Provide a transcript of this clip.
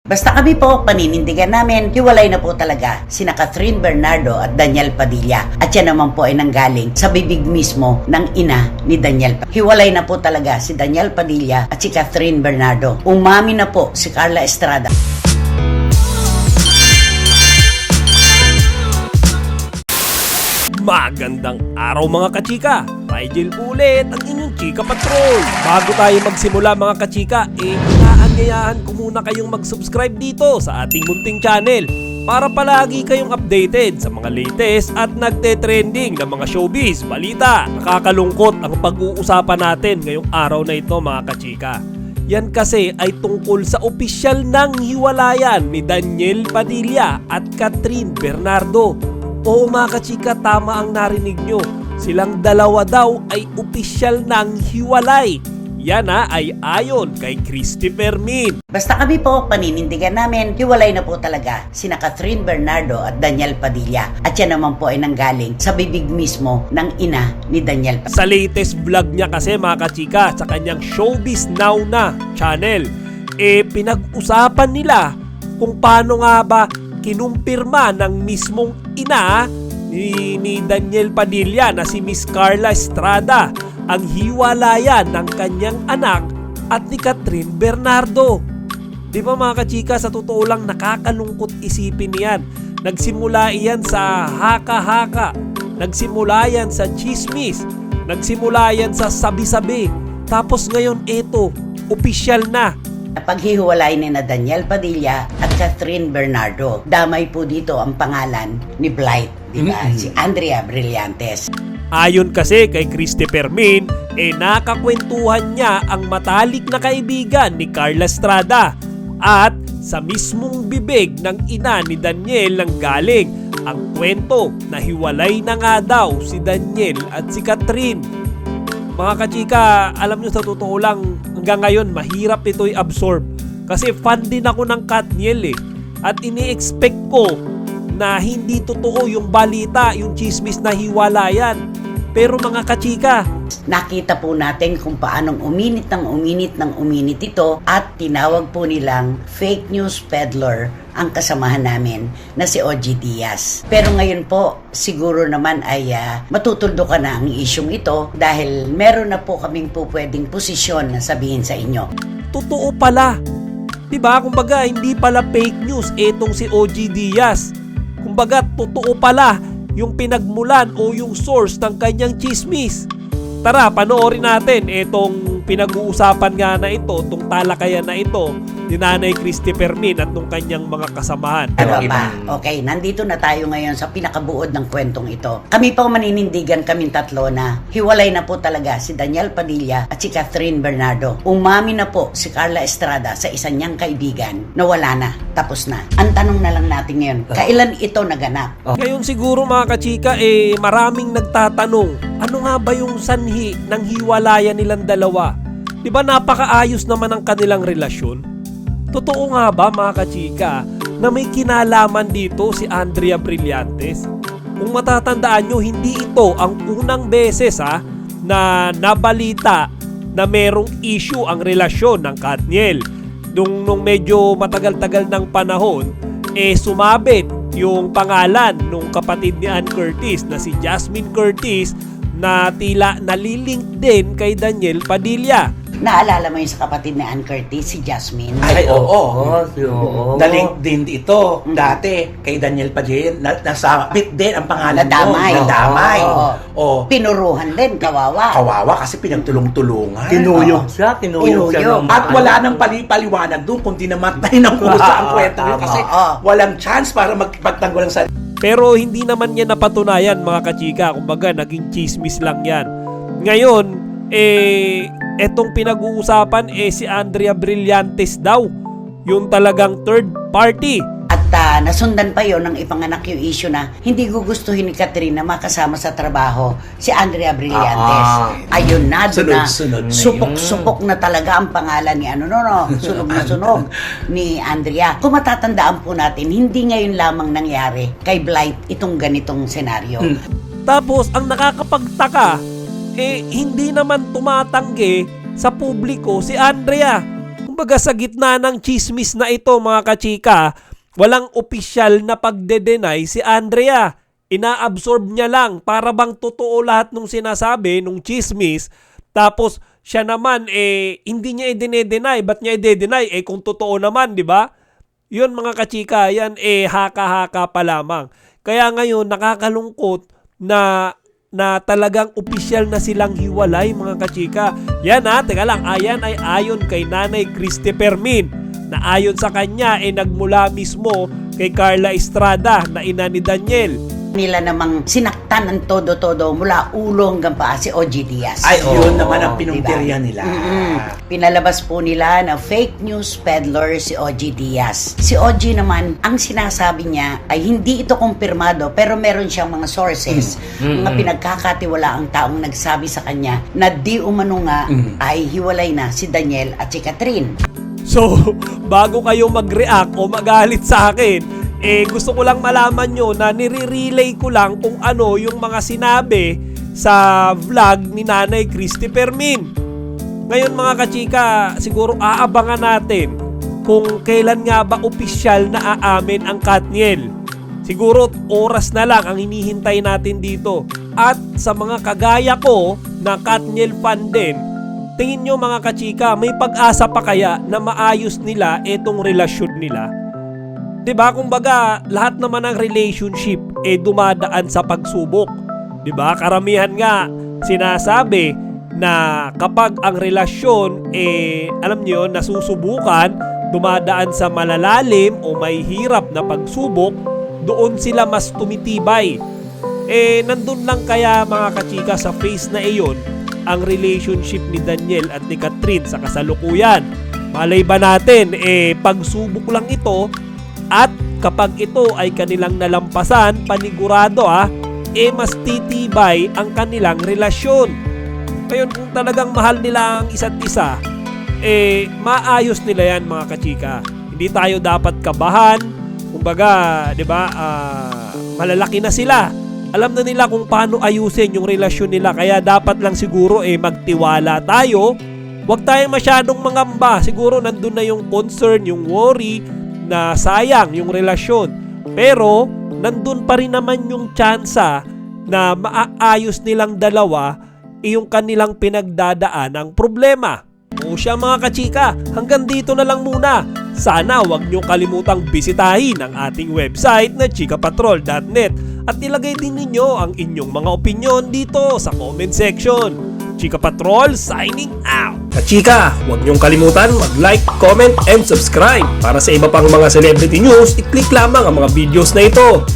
Basta kami po, paninindigan namin, hiwalay na po talaga sina Catherine Bernardo at Daniel Padilla. At yan naman po ay nanggaling sa bibig mismo ng ina ni Daniel. Hiwalay na po talaga si Daniel Padilla at si Catherine Bernardo. Umami na po si Carla Estrada. Magandang araw mga kachika! Rigel po ulit ang inyong Chika Patrol. Bago tayo magsimula mga kachika, inaanyayahan ko muna kayong mag-subscribe dito sa ating munting channel para palagi kayong updated sa mga latest at nagte-trending na mga showbiz, balita. Nakakalungkot ang pag-uusapan natin ngayong araw na ito mga kachika. Yan kasi ay tungkol sa opisyal ng hiwalayan ni Daniel Padilla at Catherine Bernardo. Oo mga kachika, tama ang narinig nyo. Silang dalawa daw ay opisyal ng hiwalay. Yan ay ayon kay Christopher Min. Basta kami po, paninindigan namin, hiwalay na po talaga sina Catherine Bernardo at Daniel Padilla. At yan naman po ay nanggaling sa bibig mismo ng ina ni Daniel Padilla. Sa latest vlog niya kasi mga kachika, sa kanyang Showbiz Now na channel, pinag-usapan nila kung paano nga ba kinumpirma ng mismong ina ni Daniel Padilla na si Miss Carla Estrada ang hiwalayan ng kanyang anak at ni Catherine Bernardo. Di ba mga kachika, sa totoo lang nakakalungkot isipin niyan. Nagsimula iyan sa haka-haka, nagsimula yan sa chismis, nagsimula yan sa sabi-sabi, tapos ngayon eto, opisyal na. Paghihiwalay ni na Daniel Padilla at Catherine Bernardo. Damay po dito ang pangalan ni Blight, di ba? Si Andrea Brillantes. Ayon kasi kay Christopher Min, nakakwentuhan niya ang matalik na kaibigan ni Carla Estrada at sa mismong bibig ng ina ni Daniel nang galing ang kwento na hiwalay na nga daw si Daniel at si Catherine. Mga kachika, alam nyo sa totoo lang, hanggang ngayon mahirap ito'y absorb. Kasi fan din ako ng Katniel At ini-expect ko na hindi totoo yung balita, yung chismis na hiwalayan. Pero mga kachika, nakita po natin kung paanong uminit ito at tinawag po nilang fake news peddler ang kasamahan namin na si OG Diaz. Pero ngayon po, siguro naman ay matutuldo ka na ang isyong ito dahil meron na po kaming po pwedeng posisyon na sabihin sa inyo. Totoo pala. Diba? Kumbaga, hindi pala fake news etong si OG Diaz. Kumbaga, totoo pala yung pinagmulan o yung source ng kanyang chismis. Tara, panoorin natin itong pinag-uusapan nga na ito, itong talakayan na ito ni Nanay Christopher Min at nung kanyang mga kasamahan. Ano ba? Okay, nandito na tayo ngayon sa pinakabuod ng kwentong ito. Kami po maninindigan kaming tatlo na hiwalay na po talaga si Daniel Padilla at si Catherine Bernardo. Umami na po si Carla Estrada sa isa niyang kaibigan na wala na, tapos na. Ang tanong na lang natin ngayon, kailan ito naganap? Ngayon siguro mga kachika, maraming nagtatanong, ano nga ba yung sanhi ng hiwalayan nilang dalawa? Diba napakaayos naman ang kanilang relasyon? Totoo nga ba mga kachika na may kinalaman dito si Andrea Brillantes? Kung matatandaan nyo, hindi ito ang unang beses na nabalita na merong issue ang relasyon ng Katniel. Nung medyo matagal-tagal ng panahon, sumabit yung pangalan nung kapatid ni Ann Curtis na si Jasmine Curtis na tila nalilink din kay Daniel Padilla. Naalala mo yung sa kapatid ni Ann Curtis, si Jasmine? Ay, oo. Oo. Nalink din ito dati kay Daniel Padilla. Nasabit din ang pangalan Nadamay. mo. Nadamay. Oo. Pinuruhan din, kawawa. Kawawa kasi pinagtulong-tulungan. Tinuyog siya, tinuyog siya. Tinuyog. At wala nang paliwanagan doon kung dinamatay ng kusa ang kwento niya kasi walang chance para magpagtanggol ng sarili. Pero hindi naman niya napatunayan mga kachika. Kumbaga naging chismis lang yan. Ngayon, etong pinag-uusapan si Andrea Brillantes daw. Yung talagang third party. At nasundan pa yon ng ipanganak yung issue na hindi gugustuhin ni Catherine na makasama sa trabaho si Andrea Brillantes. Ayun na, doon na. Sunod-sunod na Supok-supok na talaga ang pangalan ni sunog na sunog ni Andrea. Kung matatandaan po natin, hindi ngayon lamang nangyari kay Blight itong ganitong senaryo. Tapos ang nakakapagtaka, hindi naman tumatanggi sa publiko si Andrea. Kumbaga sa gitna ng chismis na ito mga kachika, walang opisyal na pagde-deny si Andrea. Ina-absorb niya lang para bang totoo lahat nung sinasabi, nung chismis. Tapos siya naman hindi niya i-deny. Ba't niya i-deny? Kung totoo naman, di ba? Yun mga kachika, yan haka-haka pa lamang. Kaya ngayon nakakalungkot na talagang opisyal na silang hiwalay mga kachika. Yan teka lang, ayan ay ayon kay Nanay Christy Fermin, na ayon sa kanya nagmula mismo kay Carla Estrada na ina ni Daniel. Nila namang sinaktan ng todo-todo mula ulo hanggang paa si OG Diaz. Ay, yun naman ang pinuntirya nila. Pinalabas po nila na fake news peddler si OG Diaz. Si OG naman, ang sinasabi niya ay hindi ito kumpirmado pero meron siyang mga sources, mga pinagkakatiwala ang taong nagsabi sa kanya na di umano nga ay hiwalay na si Daniel at si Catherine. So, bago kayo mag-react o magalit sa akin, gusto ko lang malaman nyo na nire-relay ko lang kung ano yung mga sinabi sa vlog ni Nanay Christy Fermin. Ngayon mga kachika, siguro aabangan natin kung kailan nga ba opisyal na aamin ang Katniel. Siguro oras na lang ang hinihintay natin dito. At sa mga kagaya ko na Katniel fan din, tingin nyo mga kachika, may pag-asa pa kaya na maayos nila itong relasyon nila? Diba? Kumbaga, lahat naman ng relationship dumadaan sa pagsubok. Diba? Karamihan nga sinasabi na kapag ang relasyon alam niyo, nasusubukan, dumadaan sa malalalim o may hirap na pagsubok, doon sila mas tumitibay. Nandun lang kaya mga kachika sa phase na iyon ang relationship ni Daniel at ni Catherine sa kasalukuyan. Malay ba natin, pagsubok lang ito. At kapag ito ay kanilang nalampasan, panigurado mas titibay ang kanilang relasyon. Ngayon kung talagang mahal nila ang isa't isa, maayos nila yan mga kachika. Hindi tayo dapat kabahan. Kumbaga, di ba, malalaki na sila. Alam na nila kung paano ayusin yung relasyon nila. Kaya dapat lang siguro magtiwala tayo. Huwag tayong masyadong mangamba. Siguro nandun na yung concern, yung worry, na sayang yung relasyon. Pero, nandun pa rin naman yung tsansa na maaayos nilang dalawa yung kanilang pinagdadaan ng problema. O siya mga kachika, hanggang dito na lang muna. Sana wag nyo kalimutang bisitahin ang ating website na chikapatrol.net at ilagay din ninyo ang inyong mga opinyon dito sa comment section. Chika Patrol signing out! Kachika, huwag niyong kalimutan mag-like, comment, and subscribe. Para sa iba pang mga celebrity news, i-click lamang ang mga videos na ito.